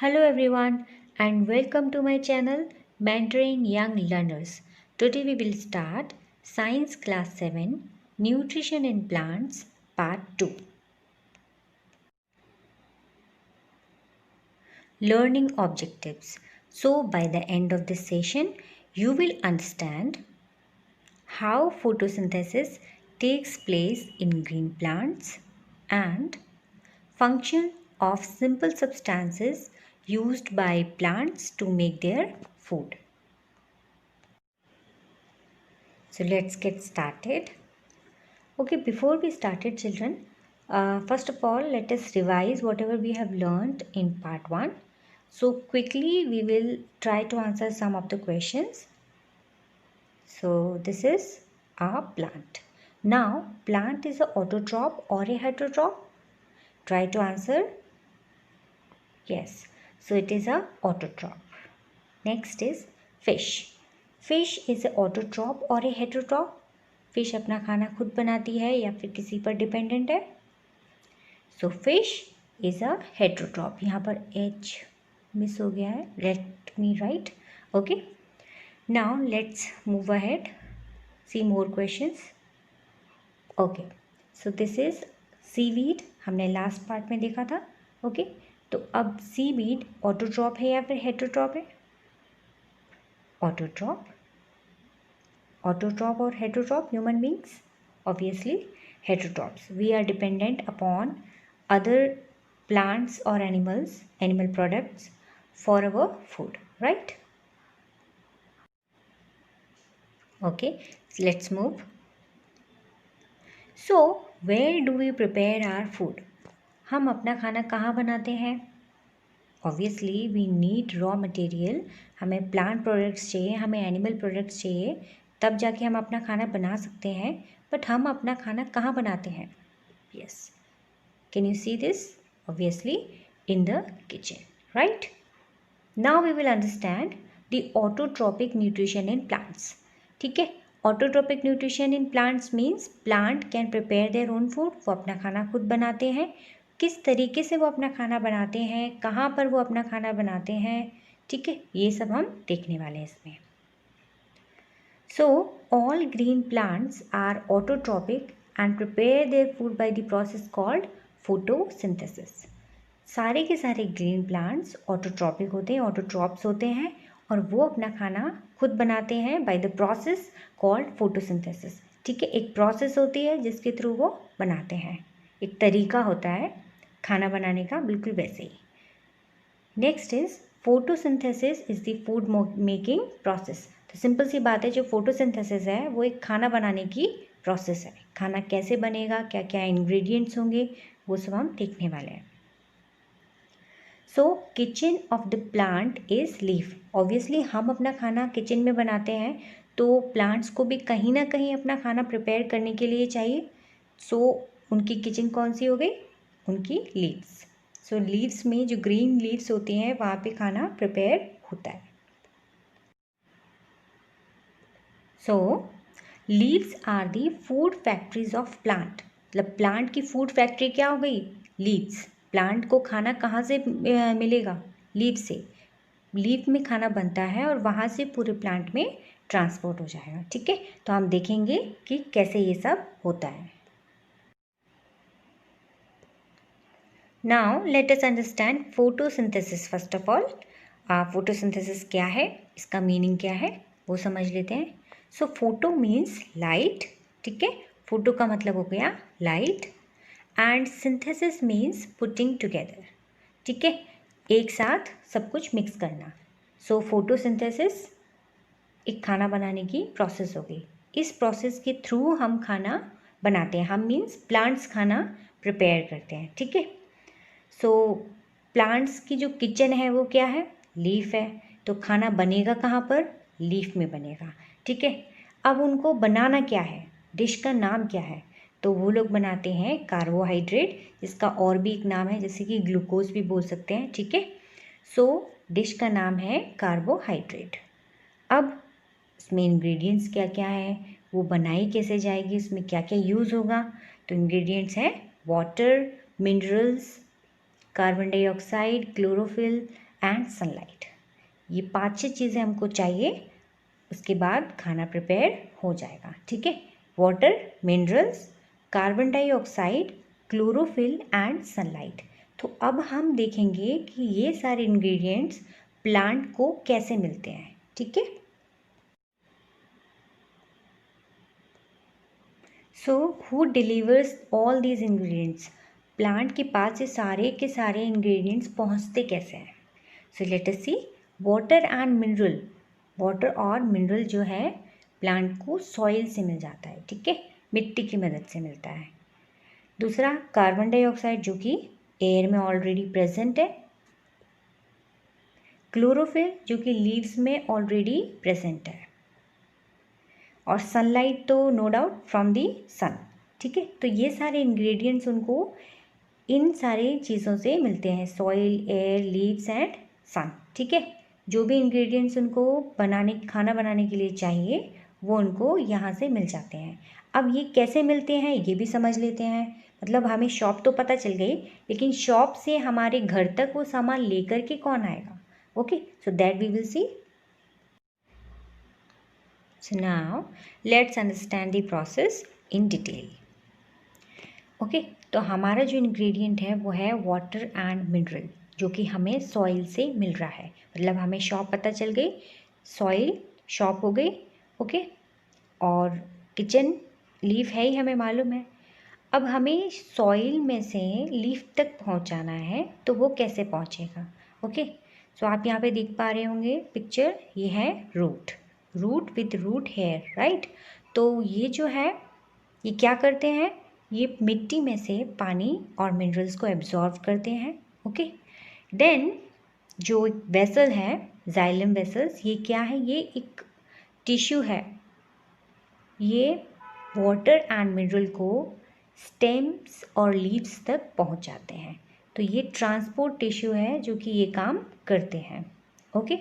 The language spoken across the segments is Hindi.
Hello everyone and welcome to my channel Mentoring Young Learners. Today we will start Science Class 7 Nutrition in Plants Part 2. Learning Objectives. So by the end of this session you will understand how photosynthesis takes place in green plants and function of simple substances used by plants to make their food. So let's get started. Okay, before we started children, first of all let us revise whatever we have learned in part 1. So quickly we will try to answer some of the questions. So this is a plant. Now plant is a autotroph or a heterotroph? Try to answer. Yes, so it is a autotroph. Next is fish. Fish is a autotroph or a heterotroph? Fish अपना खाना खुद बनाती है या फिर किसी पर डिपेंडेंट है? So fish is a heterotroph. यहाँ पर एच मिस हो गया है. Let me write. Okay, now let's move ahead, see more questions. Okay, so this is seaweed. हमने लास्ट पार्ट में देखा था. ओके, तो अब सीवीड ऑटोट्रॉप है या फिर हेटरोट्रॉप है? Autotroph. Autotroph or heterotroph? Human beings? Obviously heterotrophs. We are dependent upon other plants or animals, animal products for our food, right? Okay, so let's move. So where do we prepare our food? हम अपना खाना कहाँ बनाते हैं? Obviously we need raw material. हमें plant products चाहिए, हमें animal products चाहिए, तब जाके हम अपना खाना बना सकते हैं. बट हम अपना खाना कहाँ बनाते हैं? Yes, can you see this? Obviously in the kitchen, right? Now we will understand the autotrophic nutrition in plants. ठीक है, autotrophic nutrition in plants means plant can prepare their own food. वो अपना खाना खुद बनाते हैं. किस तरीके से वो अपना खाना बनाते हैं, कहाँ पर वो अपना खाना बनाते हैं, ठीक है, ये सब हम देखने वाले हैं इसमें. So, all green plants are autotrophic and prepare their food by the process called photosynthesis. सारे के सारे ग्रीन प्लांट्स ऑटोट्रॉपिक होते हैं, ऑटोट्रॉप्स होते हैं, और वो अपना खाना खुद बनाते हैं by the process called photosynthesis. ठीक है, एक प्रोसेस होती है जिसके थ्रू वो बनाते हैं. एक तरीका होता है खाना बनाने का, बिल्कुल वैसे ही. Next is photosynthesis is the food making process. तो सिंपल सी बात है, जो फोटोसिंथेसिस है वो एक खाना बनाने की प्रोसेस है. खाना कैसे बनेगा, क्या क्या इंग्रेडिएंट्स होंगे, वो सब हम देखने वाले हैं. सो kitchen of the plant is leaf. Obviously हम अपना खाना किचन में बनाते हैं, तो प्लांट्स को भी कहीं ना कहीं अपना खाना प्रिपेयर करने के लिए चाहिए. सो उनकी किचन कौन सी हो गई? उनकी लीव्स. सो लीव्स में जो ग्रीन लीव्स होती हैं वहाँ पे खाना प्रिपेयर होता है. So leaves are the food factories of plant. मतलब प्लांट की फूड फैक्ट्री क्या हो गई? लीव्स. प्लांट को खाना कहाँ से मिलेगा? लीव से. लीफ में खाना बनता है और वहाँ से पूरे प्लांट में ट्रांसपोर्ट हो जाएगा. ठीक है, तो हम देखेंगे कि कैसे ये सब होता है. Now let us understand photosynthesis. First of all photosynthesis क्या है, इसका मीनिंग क्या है, वो समझ लेते हैं. So photo means light. ठीक है, फोटो का मतलब हो गया light, and synthesis means putting together. ठीक है, एक साथ सब कुछ मिक्स करना. सो फोटोसिंथेसिस एक खाना बनाने की प्रोसेस हो गई. इस प्रोसेस के थ्रू हम खाना बनाते हैं. हम मीन्स प्लांट्स खाना प्रिपेयर करते हैं. ठीक है, सो प्लांट्स की जो किचन है वो क्या है? लीफ है. तो खाना बनेगा कहाँ पर? लीफ में बनेगा. ठीक है, अब उनको बनाना क्या है, डिश का नाम क्या है? तो वो लोग बनाते हैं कार्बोहाइड्रेट, जिसका और भी एक नाम है, जैसे कि ग्लूकोज भी बोल सकते हैं. ठीक है, सो डिश का नाम है कार्बोहाइड्रेट. अब इसमें इंग्रेडिएंट्स क्या क्या है, वो बनाई कैसे जाएगी, इसमें क्या क्या यूज़ होगा? तो इंग्रेडिएंट्स हैं water, minerals, carbon dioxide, chlorophyll and sunlight. ये 5-6 चीज़ें हमको चाहिए, उसके बाद खाना प्रिपेयर हो जाएगा। ठीक है, water, minerals, carbon dioxide, chlorophyll and sunlight. तो अब हम देखेंगे कि ये सारे इंग्रेडिएंट्स प्लांट को कैसे मिलते हैं। ठीक है, so who delivers all these ingredients? Plant के पास ये सारे के सारे इंग्रेडिएंट्स पहुंचते कैसे हैं? So let us see. Water and mineral, water और मिनरल जो है प्लांट को सॉइल से मिल जाता है। ठीक है, मिट्टी की मदद से मिलता है। दूसरा, कार्बन डाइऑक्साइड जो कि एयर में ऑलरेडी प्रेजेंट है। क्लोरोफिल जो कि लीव्स में ऑलरेडी प्रेजेंट है। और सनलाइट तो नो डाउट फ्रॉम दी सन। ठीक है, तो ये सारे इंग्रेडिएंट्स उनको इन सारी चीज़ों से मिलते हैं, सॉइल, एयर, लीव्स एंड सन। ठीक है, जो भी इंग्रेडिएंट्स उनको खाना बनाने के लिए चाहिए वो उनको यहाँ से मिल जाते हैं। अब ये कैसे मिलते हैं ये भी समझ लेते हैं। मतलब हमें शॉप तो पता चल गई, लेकिन शॉप से हमारे घर तक वो सामान लेकर के कौन आएगा? Okay, so that we will see. So now let's understand the process in detail. Okay, तो हमारा जो इंग्रेडिएंट है वो है वाटर एंड मिनरल, जो कि हमें सॉइल से मिल रहा है। मतलब हमें शॉप पता चल गई, सॉइल शॉप हो गई। ओके, और किचन लीफ है ही हमें मालूम है। अब हमें सॉइल में से लीफ तक पहुंचाना है, तो वो कैसे पहुंचेगा? ओके, सो आप यहाँ पे देख पा रहे होंगे पिक्चर, ये है root, root with root hair, right. तो ये जो है ये क्या करते हैं, ये मिट्टी में से पानी और मिनरल्स को एब्जॉर्व करते हैं। ओके, देन जो वेसल है, जाइलम वेसल्स, ये क्या है? ये एक टिश्यू है। ये वाटर एंड मिनरल को स्टेम्स और लीव्स तक पहुंचाते हैं। तो ये ट्रांसपोर्ट टिश्यू है जो कि ये काम करते हैं। Okay,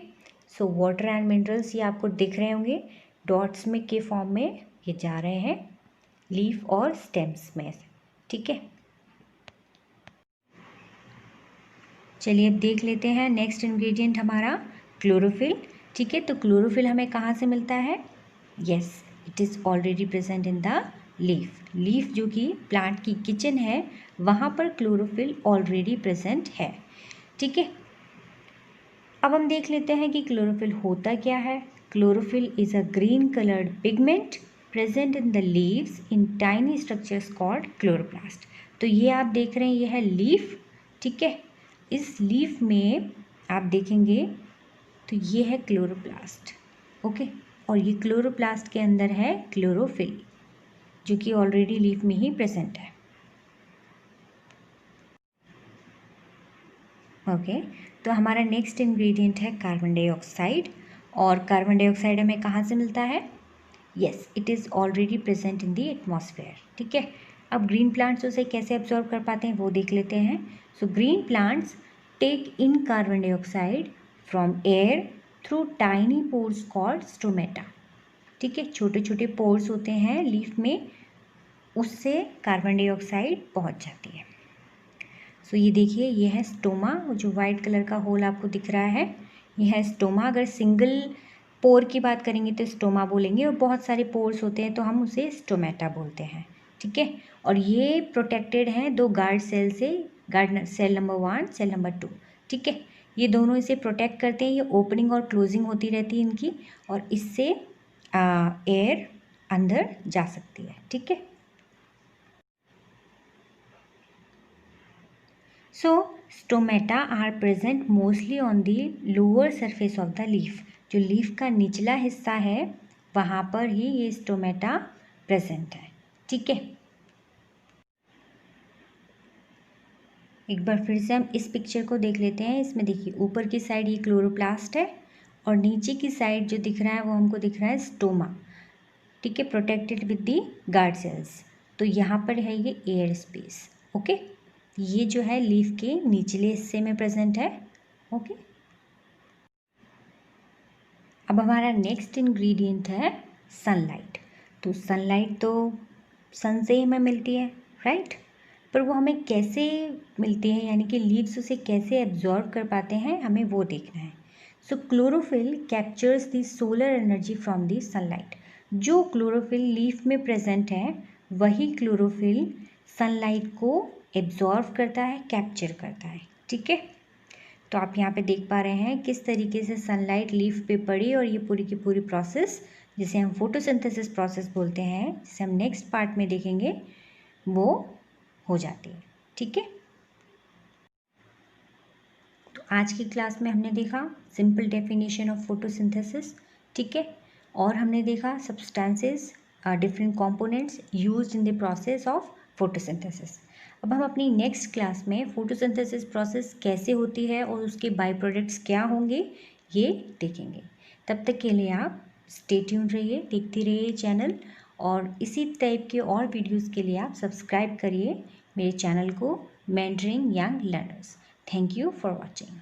so water and minerals ये आपको दिख रहे होंगे डॉट्स में के फॉर्म में, ये जा रहे हैं लीफ और स्टेम्स में। ठीक है, चलिए अब देख लेते हैं नेक्स्ट इंग्रेडिएंट हमारा क्लोरोफिल। ठीक है, तो क्लोरोफिल हमें कहाँ से मिलता है? Yes, it is already present in the leaf. Leaf जो कि प्लांट की किचन है, वहाँ पर क्लोरोफिल ऑलरेडी प्रेजेंट है। ठीक है, अब हम देख लेते हैं कि क्लोरोफिल होता क्या है। Chlorophyll is a green coloured pigment present in the leaves in tiny structures called chloroplast. तो ये आप देख रहे हैं, ये है लीफ। ठीक है, इस लीफ में आप देखेंगे तो ये है क्लोरोप्लास्ट। ओके, और ये क्लोरोप्लास्ट के अंदर है क्लोरोफिल जो कि ऑलरेडी लीफ में ही प्रेजेंट है। ओके, तो हमारा नेक्स्ट इंग्रेडिएंट है कार्बन डाइऑक्साइड। और कार्बन डाइऑक्साइड हमें कहाँ से मिलता है? Yes, it is already present in the atmosphere. ठीक है, अब ग्रीन प्लांट्स उसे कैसे एब्जॉर्ब कर पाते हैं वो देख लेते हैं। So green plants take in carbon dioxide from air through tiny pores called stomata. ठीक है, छोटे छोटे पोर्स होते हैं लीफ में, उससे कार्बन डाइऑक्साइड पहुंच जाती है। सो ये देखिए, ये है स्टोमा, जो वाइट कलर का होल आपको दिख रहा है, ये है स्टोमा। अगर सिंगल पोर की बात करेंगे तो स्टोमा बोलेंगे, और बहुत सारे पोर्स होते हैं तो हम उसे स्टोमेटा बोलते हैं। ठीक है, और ये प्रोटेक्टेड हैं दो गार्ड सेल से, guard cell number 1, cell number 2। ठीक है, ये दोनों इसे प्रोटेक्ट करते हैं। ये ओपनिंग और क्लोजिंग होती रहती है इनकी, और इससे एयर अंदर जा सकती है। ठीक है, so stomata are present mostly on the lower surface of the leaf. जो लीफ का निचला हिस्सा है वहाँ पर ही ये स्टोमेटा प्रेजेंट है। ठीक है, एक बार फिर से हम इस पिक्चर को देख लेते हैं। इसमें देखिए ऊपर की साइड ये क्लोरोप्लास्ट है, और नीचे की साइड जो दिख रहा है वो हमको दिख रहा है स्टोमा। ठीक है, protected with the guard cells. तो यहाँ पर है ये एयर स्पेस। ओके, ये जो है लीफ के निचले हिस्से में प्रेजेंट है। ओके, अब हमारा नेक्स्ट इंग्रेडिएंट है सनलाइट। तो सनलाइट तो सन से ही हमें मिलती है, राइट। पर वो हमें कैसे मिलते हैं, यानी कि लीव्स उसे कैसे एब्जॉर्ब कर पाते हैं, हमें वो देखना है। So chlorophyll captures the solar energy from the sunlight. जो क्लोरोफिल लीफ में प्रेजेंट है वही क्लोरोफिल सनलाइट को एब्जॉर्व करता है, कैप्चर करता है। ठीक है, तो आप यहाँ पे देख पा रहे हैं किस तरीके से सनलाइट लीफ पे पड़ी और ये पूरी की पूरी प्रोसेस जिसे हम फोटोसिंथेसिस प्रोसेस बोलते हैं, जिसे हम नेक्स्ट पार्ट में देखेंगे, वो हो जाती है। ठीक है, तो आज की क्लास में हमने देखा सिंपल डेफिनेशन ऑफ फोटोसिंथेसिस। ठीक है, और हमने देखा substances, different components used in the process of photosynthesis. अब हम अपनी नेक्स्ट क्लास में फोटोसिंथेसिस प्रोसेस कैसे होती है और उसके बाय प्रोडक्ट्स क्या होंगे ये देखेंगे। तब तक के लिए आप स्टे ट्यून रहिए, देखते रहिए चैनल, और इसी टाइप के और वीडियोस के लिए आप सब्सक्राइब करिए मेरे चैनल को, mentoring young learners. Thank you for watching.